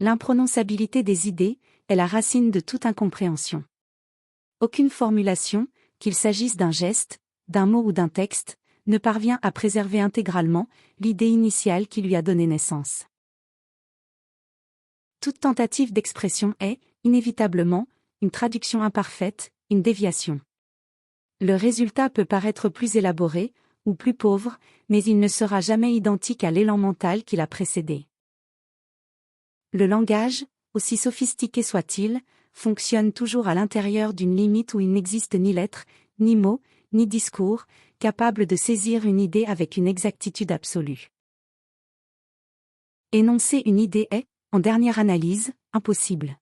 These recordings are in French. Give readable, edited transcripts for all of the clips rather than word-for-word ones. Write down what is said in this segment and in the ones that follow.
L'imprononçabilité des idées est la racine de toute incompréhension. Aucune formulation, qu'il s'agisse d'un geste, d'un mot ou d'un texte, ne parvient à préserver intégralement l'idée initiale qui lui a donné naissance. Toute tentative d'expression est, inévitablement, une traduction imparfaite, une déviation. Le résultat peut paraître plus élaboré, ou plus pauvre, mais il ne sera jamais identique à l'élan mental qui l'a précédé. Le langage, aussi sophistiqué soit-il, fonctionne toujours à l'intérieur d'une limite où il n'existe ni lettres, ni mots, ni discours, capables de saisir une idée avec une exactitude absolue. Énoncer une idée est, en dernière analyse, impossible.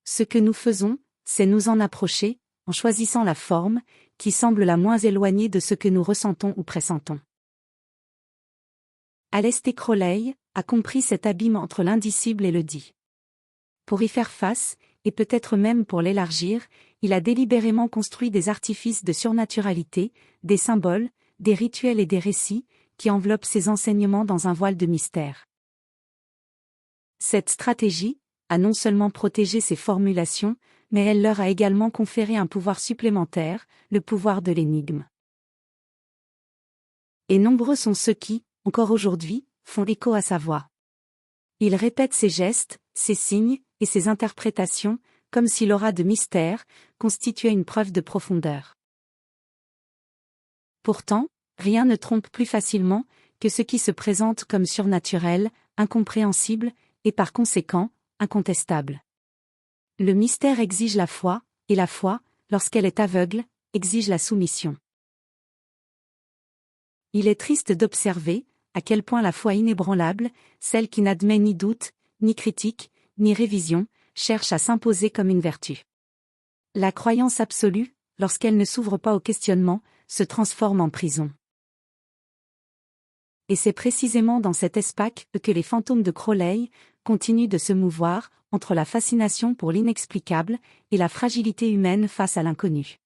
Ce que nous faisons, c'est nous en approcher, en choisissant la forme, qui semble la moins éloignée de ce que nous ressentons ou pressentons. Aleister Crowley a compris cet abîme entre l'indicible et le dit. Pour y faire face, et peut-être même pour l'élargir, il a délibérément construit des artifices de surnaturalité, des symboles, des rituels et des récits, qui enveloppent ses enseignements dans un voile de mystère. Cette stratégie a non seulement protégé ses formulations, mais elle leur a également conféré un pouvoir supplémentaire, le pouvoir de l'énigme. Et nombreux sont ceux qui, encore aujourd'hui, font écho à sa voix. Il répète ses gestes, ses signes, et ses interprétations, comme si l'aura de mystère constituait une preuve de profondeur. Pourtant, rien ne trompe plus facilement que ce qui se présente comme surnaturel, incompréhensible, et par conséquent, incontestable. Le mystère exige la foi, et la foi, lorsqu'elle est aveugle, exige la soumission. Il est triste d'observer à quel point la foi inébranlable, celle qui n'admet ni doute, ni critique, ni révision, cherche à s'imposer comme une vertu. La croyance absolue, lorsqu'elle ne s'ouvre pas au questionnement, se transforme en prison. Et c'est précisément dans cet espace que les fantômes de Crowley continuent de se mouvoir, entre la fascination pour l'inexplicable et la fragilité humaine face à l'inconnu.